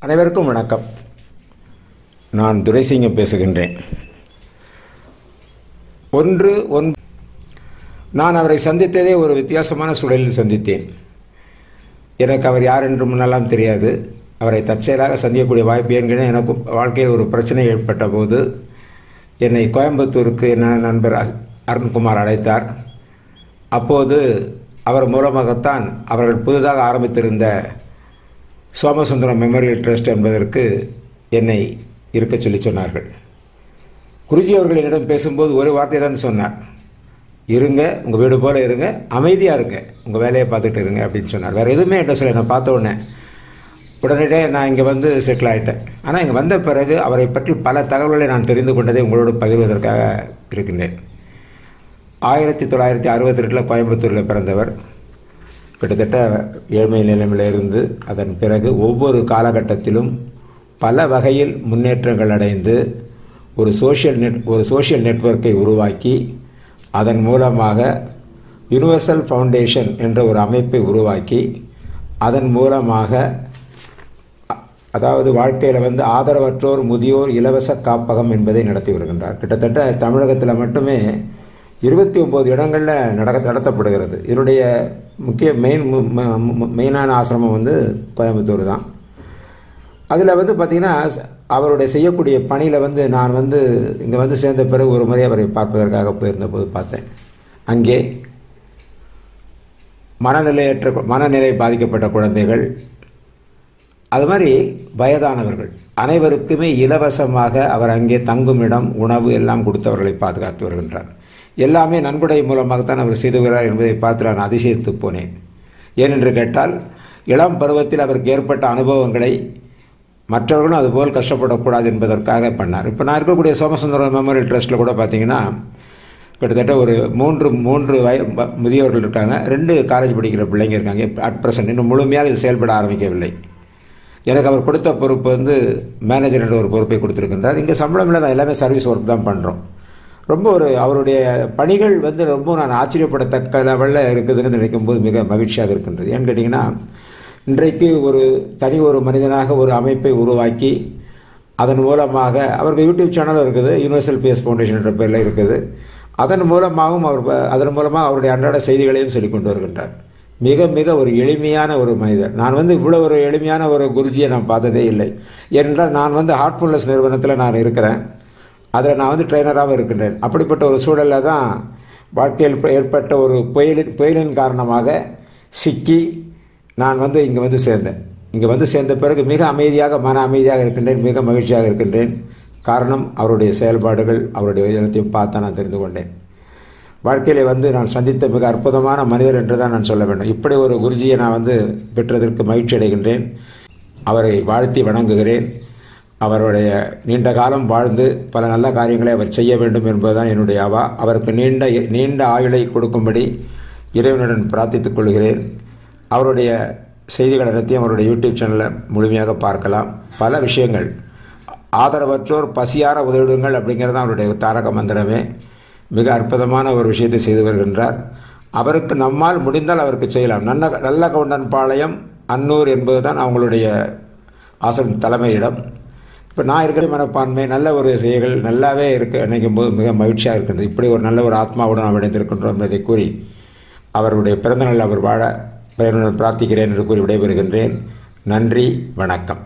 அனைவருக்கும் வணக்கம். நான் துரைசிங்கம் பேசுகின்றேன். நான் அவரை சந்தித்ததே ஒரு வித்தியாசமான சூழலில் சந்தித்தேன். எனக்கு அவர் யார் என்று முன்னெல்லாம் தெரியாது. அவரை தற்செயலாக சந்திக்கக்கூடிய வாய்ப்பு ஏற்கனவே எனக்கு வாழ்க்கையில் ஒரு பிரச்சனை ஏற்பட்ட போது என்னை கோயம்புத்தூருக்கு என் நண்பர் அருண்குமார் அழைத்தார். அப்போது அவர் மூலமாகத்தான் அவர்கள் புதிதாக ஆரம்பித்திருந்த சோமசுந்தரம் மெமோரியல் ட்ரஸ்ட் என்பதற்கு என்னை இருக்க சொல்லி சொன்னார்கள். குருஜி அவர்கள் என்னிடம் பேசும்போது ஒரு வார்த்தை தான் சொன்னார், இருங்க, உங்கள் வீடு போல் இருங்க, அமைதியாக இருங்க, உங்கள் வேலையை பார்த்துட்டு இருங்க அப்படின்னு சொன்னார். வேறு எதுவுமே என்ன சொல்ல. என்னை பார்த்த உடனடியே நான் இங்கே வந்து செட்டில் ஆகிட்டேன். ஆனால் இங்கே வந்த பிறகு அவரை பற்றி பல தகவல்களை நான் தெரிந்து கொண்டதை உங்களோடு பகிர்வதற்காக இருக்கின்றேன். 1962 கோயம்புத்தூரில் பிறந்தவர். கிட்டத்தட்ட ஏழ்மை நிலைமையில் இருந்து அதன் பிறகு ஒவ்வொரு காலகட்டத்திலும் பல வகையில் முன்னேற்றங்கள் அடைந்து ஒரு சோஷியல் நெட்வொர்க்கை உருவாக்கி அதன் மூலமாக யுனிவர்சல் ஃபவுண்டேஷன் என்ற ஒரு அமைப்பை உருவாக்கி அதன் மூலமாக அதாவது வாழ்க்கையில் ஆதரவற்றோர் முதியோர் இலவச காப்பகம் என்பதை நடத்தி வருகின்றார். கிட்டத்தட்ட தமிழகத்தில் மட்டுமே 29 இடங்களில் நடத்தப்படுகிறது. இதனுடைய முக்கிய மெயினான ஆசிரமம் கோயம்புத்தூர் தான். அதில் பார்த்திங்கன்னா அவருடைய செய்யக்கூடிய பணியில் நான் இங்கே சேர்ந்த பிறகு ஒரு முறை அவரை பார்ப்பதற்காக போயிருந்தபோது பார்த்தேன். அங்கே மனநிலை பாதிக்கப்பட்ட குழந்தைகள், அது மாதிரி வயதானவர்கள் அனைவருக்குமே இலவசமாக அவர் அங்கே தங்குமிடம், உணவு எல்லாம் கொடுத்தவர்களை பாதுகாத்து வருகின்றார். எல்லாமே நன்கொடை மூலமாகத்தான் அவர் செய்து வருகிறார் என்பதை பார்த்து நான் அதிசயித்து போனேன். ஏனென்று கேட்டால், இளம் பருவத்தில் அவருக்கு ஏற்பட்ட அனுபவங்களை மற்றவர்களும் அதுபோல் கஷ்டப்படக்கூடாது என்பதற்காக பண்ணார். இப்போ நான் இருக்கக்கூடிய சோமசுந்தரம் மெமோரியல் ட்ரஸ்ட்டில் கூட பார்த்தீங்கன்னா கிட்டத்தட்ட ஒரு மூன்று முதியவர்கள் இருக்காங்க, 2 காலேஜ் படிக்கிற பிள்ளைங்க இருக்காங்க. அட் ப்ரெசன்ட் இன்னும் முழுமையாக இது செயல்பட ஆரம்பிக்கவில்லை. எனக்கு அவர் கொடுத்த பொறுப்பு மேனேஜர் என்ற ஒரு பொறுப்பை கொடுத்துருக்கின்றார். இங்கே சம்பளம் இல்லை தான், எல்லாமே சர்வீஸ் ஒர்க் தான் பண்ணுறோம். ரொம்ப அவருடைய பணிகள் ரொம்ப நான் ஆச்சரியப்படத்தக்க லெவலில் இருக்குதுன்னு நினைக்கும் போது மிக மகிழ்ச்சியாக இருக்கின்றது. ஏன்னு கேட்டிங்கன்னா, இன்றைக்கு ஒரு மனிதனாக ஒரு அமைப்பை உருவாக்கி அதன் மூலமாக அவருக்கு யூடியூப் சேனலும் இருக்குது, யுனிவர்சல் பீஸ் ஃபவுண்டேஷன் என்ற பேரில் இருக்குது. அதன் மூலமாகவும் அவருடைய அன்றாட செய்திகளையும் சொல்லிக் கொண்டு வருகின்றார். மிக மிக ஒரு எளிமையான ஒரு மனிதர். நான் இவ்வளோ ஒரு எளிமையான ஒரு குருஜியை நான் பார்த்ததே இல்லை. ஏனென்றால் நான் ஹார்ட்ஃபுல்னஸ் நிறுவனத்தில் நான் இருக்கிறேன். அதில் நான் ட்ரெயினராகவும் இருக்கின்றேன். அப்படிப்பட்ட ஒரு சூழலில் தான் வாழ்க்கையில் ஏற்பட்ட ஒரு புயலின் காரணமாக சிக்கி நான் இங்கே சேர்ந்தேன். இங்கே சேர்ந்த பிறகு மிக மன அமைதியாக இருக்கின்றேன், மிக மகிழ்ச்சியாக இருக்கின்றேன். காரணம், அவருடைய செயல்பாடுகள், அவருடைய எல்லாத்தையும் பார்த்து நான் தெரிந்து கொண்டேன். வாழ்க்கையில் நான் சந்தித்த மிக அற்புதமான மனிதர் என்று தான் நான் சொல்ல வேண்டும். இப்படி ஒரு குருஜியை நான் பெற்றதற்கு மகிழ்ச்சி அடைகின்றேன். அவரை வாழ்த்தி வணங்குகிறேன். அவருடைய நீண்ட காலம் வாழ்ந்து பல நல்ல காரியங்களை அவர் செய்ய வேண்டும் என்பதுதான் என்னுடைய ஆவா. அவருக்கு நீண்ட ஆயுளை கொடுக்கும்படி இறைவனுடன் பிரார்த்தித்துக் கொள்கிறேன். அவருடைய செய்திகள் அனைத்தையும் அவருடைய யூடியூப் சேனலில் முழுமையாக பார்க்கலாம். பல விஷயங்கள், ஆதரவற்றோர் பசியார உதவிடுங்கள் அப்படிங்கிறது தான் அவருடைய தாரக மந்திரமே. மிக அற்புதமான ஒரு விஷயத்தை செய்து வருகின்றார். அவருக்கு நம்மால் முடிந்தால் அவருக்கு செய்யலாம். நல்ல கவுண்டன் பாளையம் அன்னூர் என்பது தான் அவங்களுடைய ஆசிரம் தலைமையிடம். இப்போ நான் இருக்கிற மனப்பான்மை, நல்ல ஒரு செயல்கள் நல்லாவே நினைக்கும் போது மிக மகிழ்ச்சியாக இருக்கின்றது. இப்படி ஒரு நல்ல ஒரு ஆத்மாவுடன் நாம் இணைந்திருக்கின்றோம் என்பதை கூறி அவருடைய பிறந்தநாள் அவர் வாழ பிரார்த்திக்கிறேன் என்று கூறி விடைபெறுகின்றேன். நன்றி, வணக்கம்.